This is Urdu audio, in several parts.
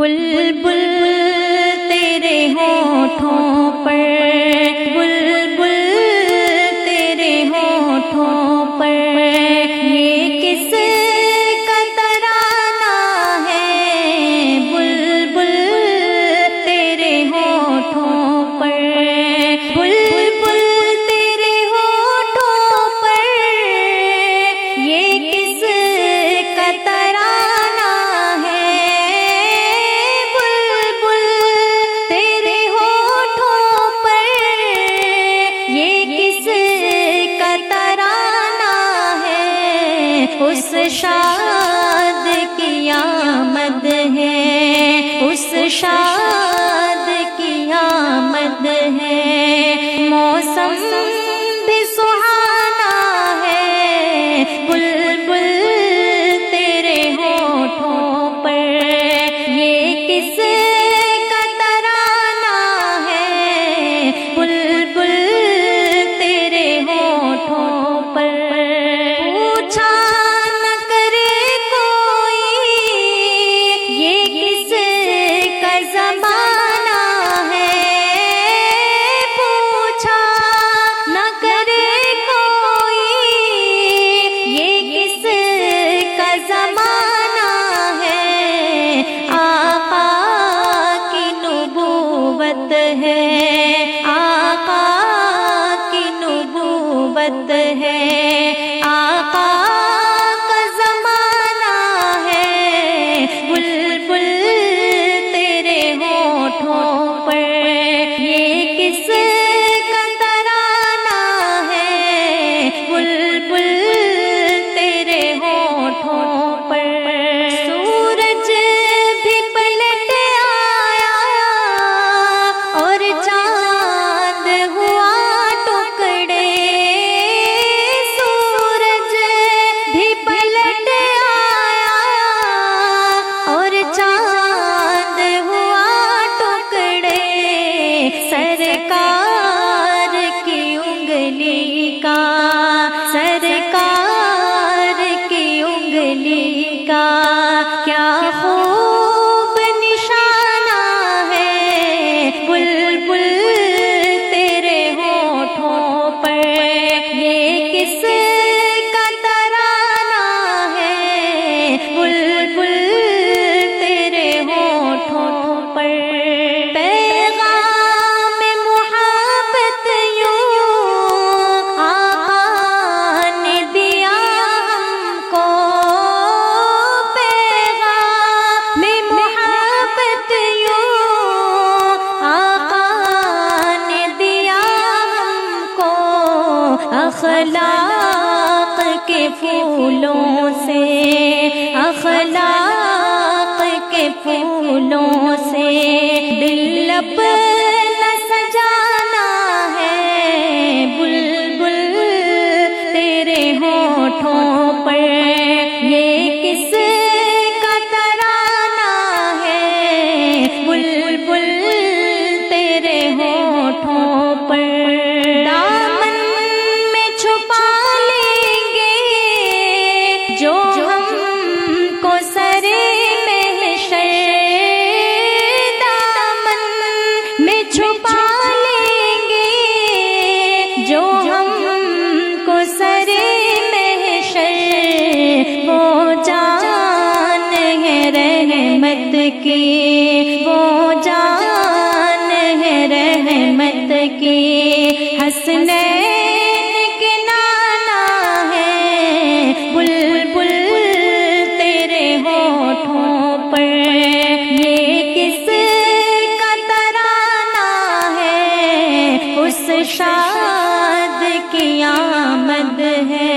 بلبل تیرے ہونٹوں پر، بلبل تیرے ہونٹوں پر، یہ کس کا ترانہ ہے؟ بلبل تیرے ہونٹوں پر، بلبل تیرے ہونٹوں پر، یہ کس کا ترانہ ہے؟ بلبل تیرے ہونٹوں پر، یہ کس کا ترانہ ہے؟ اس شاد کی آمد ہے، اس شاد کی آمد ہے، موسم بھی سہانا ہے، بلبل تیرے ہونٹوں پر، یہ کس کا ترانہ ہے؟ بلبل تیرے ہونٹوں پر، پوچھا نہ کرے کوئی یہ کس کا زمانہ ہے، پوچھا نہ کرے کوئی یہ کس کا زمانہ ہے، آقا کی نبوت ہے، آقا کی نبوت ہے، آقا کا زمانہ ہے، بلبل تیرے ہونٹوں پر، یہ کس کا ترانہ ہے؟ بلبل تیرے ہونٹوں پر، سورج بھی پلٹ آیا اور چاند ہوا ٹکڑے، سورج بھی پلٹ آیا اور چاند ہوا ٹکڑے، سرکار کی انگلی کا، سرکار کی انگلی کا کیا خوب نشانہ ہے، بلبل تیرے ہونٹوں پر، یہ کس کا ترانہ ہے؟ بلبل تیرے ہونٹوں پر، پیغام محبت یوں آقا نے دیا ہم کو، پیغام محبت یوں آقا نے دیا ہم کو، اخلاق کے پھولوں سے، اخلاق کے پھولوں سے دل اپنا سجانا ہے، بلبل تیرے ہونٹوں پر، یہ کس کا ترانہ ہے؟ بلبل تیرے ہونٹوں پر، دامن میں چھپا لیں گے جو ہم کو سرے محشر، دامن میں چھپا لیں گے جو ہم کو سرے محشر، وہ جان ہے رحمت کی، وہ جان ہے رحمت کی، حسنین کے نانا ہے، بلبل تیرے ہونٹوں پر، یہ کس کا ترانہ ہے؟ اس شاد کی آمد ہے،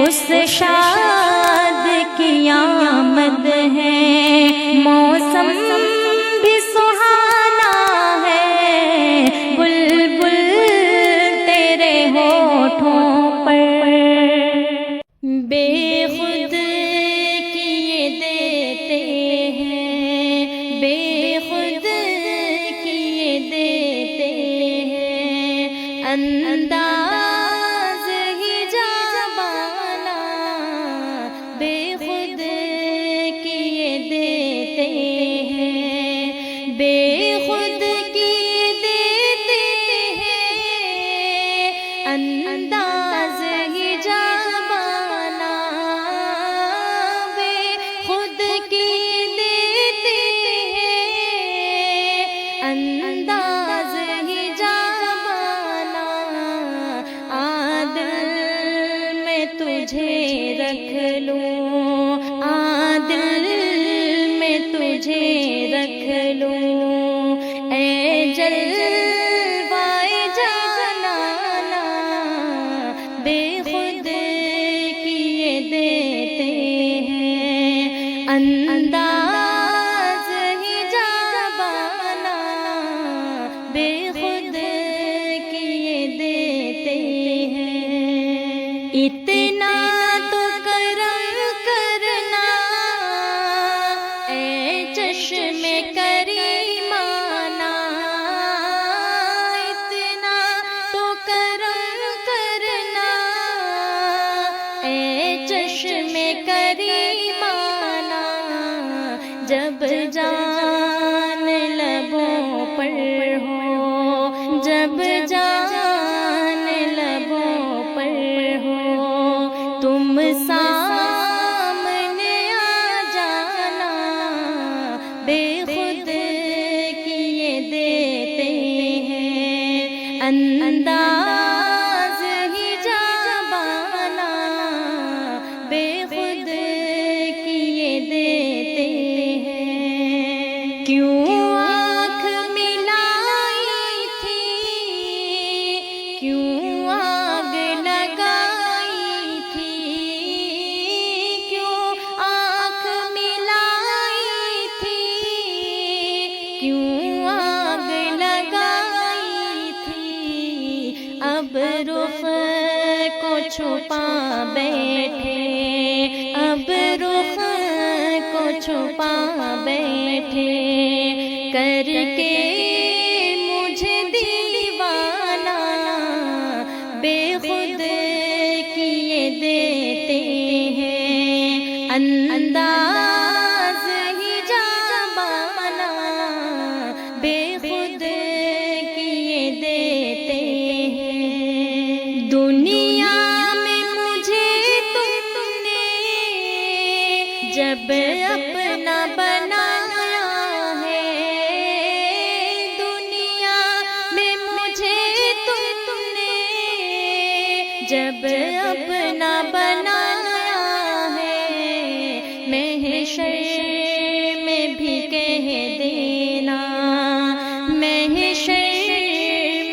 اس شاد کی آمد ہے، موسم بھی سہانا ہے، بلبل تیرے تجھے رکھ لوں، اے جلوائے جانانا بے خود کیے دیتے ہیں، انداز ہی جابانا بے خود کیے دیتے ہیں۔ اتنا تو کرم کرنا اے چشم کریمانہ، اتنا تو کرم کرنا اے چشم کریمانہ، جب جان لبوں پر ہو، جب جان لبوں پر ہو، تم سامنے آ جانا بے خود کیے دیتے ہیں، انداز ہی جابانا بے خود کیے دیتے ہیں۔ کیوں آنکھ ملائی تھی، کیوں آگ لگائی تھی، کیوں آنکھ ملائی تھی، کیوں آگ لگائی تھی، اب رخ کو چھپا بیٹھے، اب رخ کو چھپا بیٹھے، کر کے مجھے دیوانہ بے خود کیے دیتے ہیں، انداز ہی جابانا بے خود کیے دیتے ہیں۔ دنیا میں مجھے تم نے جب اپنا بنایا ہے، دنیا میں مجھے تم نے جب اپنا بنایا ہے، محشر میں بھی کہہ دینا، محشر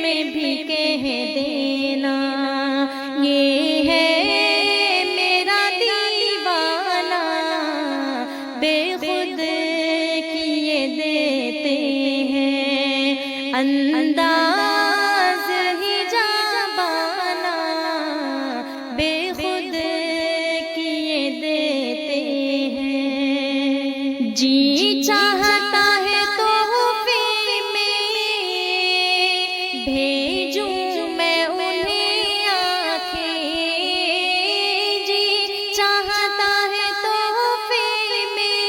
میں بھی کہہ دینا، یہ ہے میرا دیوانہ بے خود کیے دیتے ہیں، انداز ہی جابانا بے خود کیے دیتے ہیں۔ جی چاہتا ہے تحفے میں بھیجوں میں انہیں آنکھیں، جی چاہتا ہے تحفے میں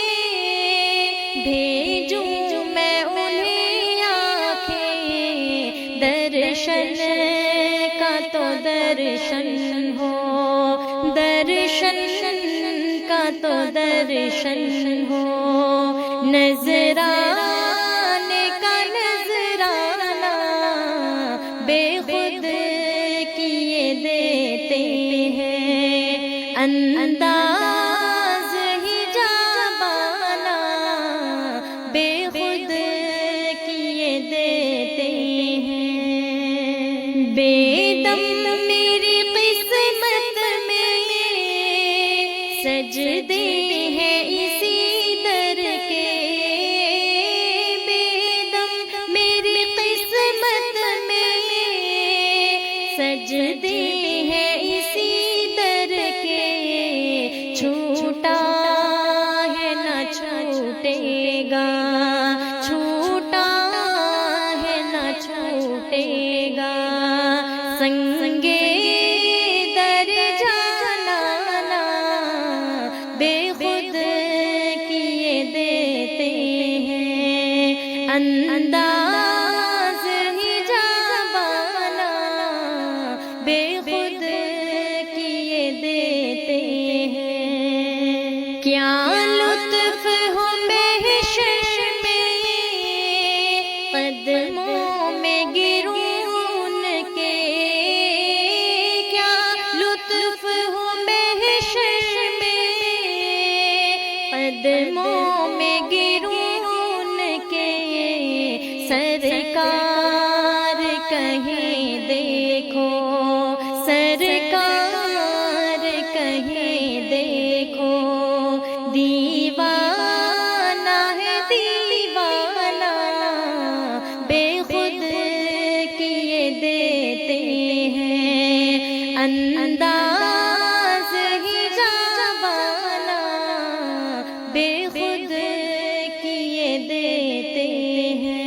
بھیجوں میں انہیں آنکھیں، درشن کا تو درشن ہو، درشن کا تو درشن ہو، نذرانے کا نذرانہ بے خود کیے دیتے ہیں، انداز ہی جابانا بے خود کیے دیتے ہیں۔ بے دم میری قسمت میں سجدے ہیں اسی در کے، بے دم میری قسمت میں سجدے ہیں اسی در کے، چھوٹا ہے نہ چھوٹے گا، چھوٹا ہے نہ چھوٹے گا، سنگے در جانا بے خود کیے دیتے ہیں، انداز ہی جابانا بے خود کیے دیتے ہیں۔ کیا لطف ہو محشر میں قدموں میں گروں کے، کیا لطف ہو محشر میں قدموں میں گروں کہیں دیکھو سرکار کہیں دیکھو دیوانہ ہے دیوانہ بے خود کیے دیتے ہیں انداز ہی جابانہ بے خود کیے دیتے ہیں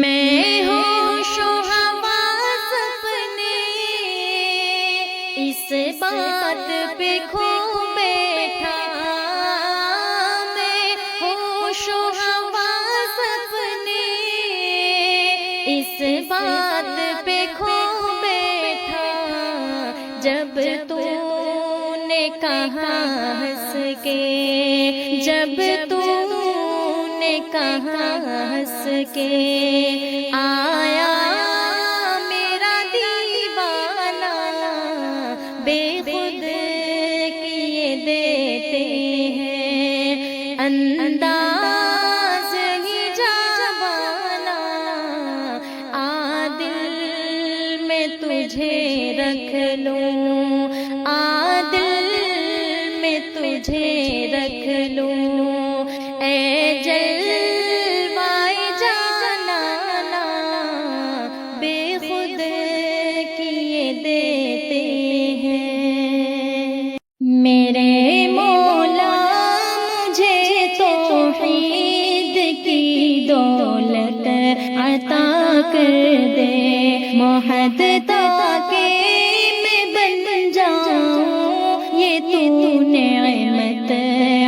میں ہوش و حواس اپنے اس بات پہ کھو بیٹھا میں ہوش و حواس اپنے اس بات پہ کھو بیٹھا جب تو نے کہا ہنس کے جب تو نے کہا ہنس کے آیا میرا دیوانہ بے خود کیے دیتے ہیں انداز ہی جابانہ آ دل میں تجھے رکھ لوں آ دل میں تجھے رکھ لوں اے جلوائے جانانا بے خود کیے دیتے ہیں میرے مولا مجھے توحید کی دولت عطا کر دے محدثہ کے میں بن جاؤں یہ تو نعمت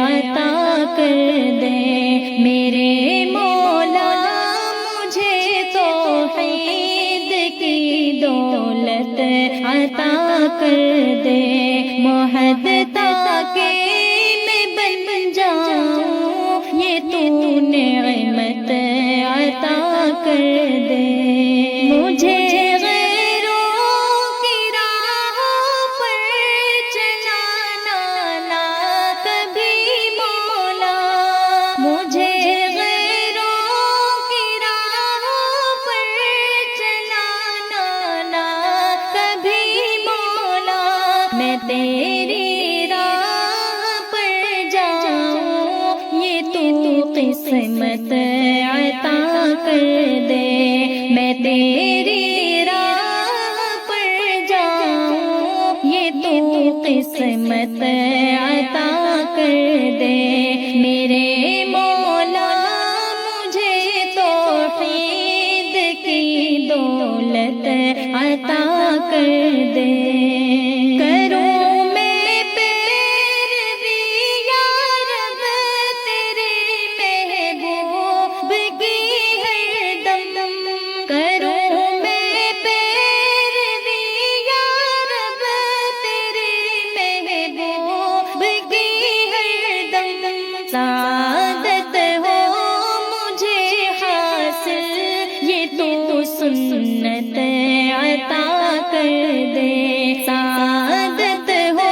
عطا کر دے میرے مولا مجھے توحید کی دولت عطا کر دے محدثہ کے میں بن جاؤں یہ تو نعمت عطا کر دے مجھے تیری راہ پر جاؤں یہ تو قسمت عطا کر دے میں تیری راہ پر جاؤں یہ تو قسمت عطا کر دے میرے مولا مجھے توحید کی دولت عطا کر دے سعادت ہو مجھے حاصل یہ تو سنت عطا کر دے سعادت ہو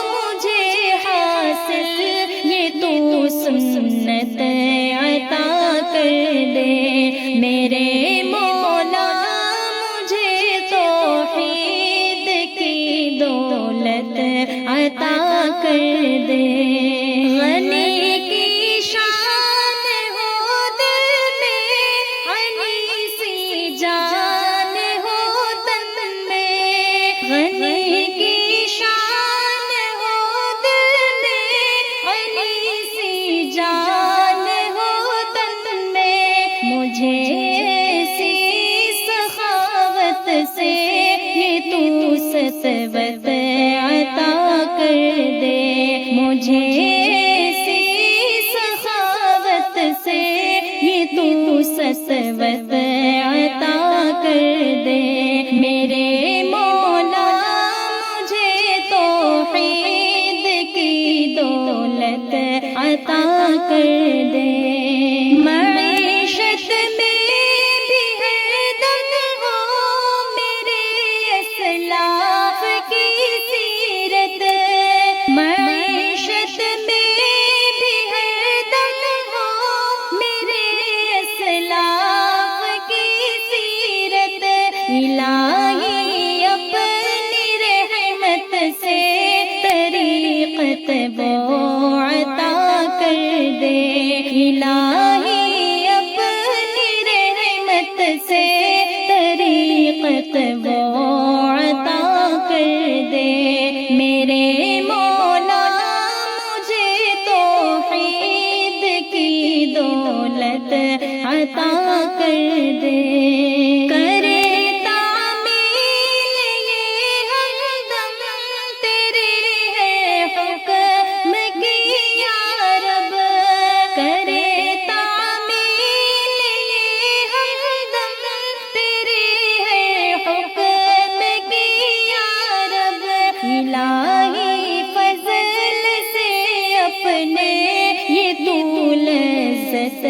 مجھے حاصل یہ تو سنت عطا کر دے میرے مولا مجھے توحید کی دولت عطا کر دے غنی کی شان ہو دل میں غنی سی جان ہو تن میں غنی کی شان ہو دل میں غنی سی جان ہو تن میں مجھے ایسی سخاوت سے یہ تو سطوت عطا کر دے مجھے سے یہ تو سطوت عطا کر دے میرے مولا مجھے توحید کی دولت عطا کر دے معیشت میں بھی ہر دم ہو میرے اسلاف کی سیرت معیشت میں الہی اپنی رحمت سے طریقت وہ عطا کر دے، میرے مولا مجھے توحید کی دولت عطا کر دے۔ کرے تعمیل یہ ہمدم تیرے ہے حکم کی یا رب، کرے تعمیل یہ ہمدم تیرے ہے حکم کی یا رب، الہی فضل سے اپنے یہ تو لذت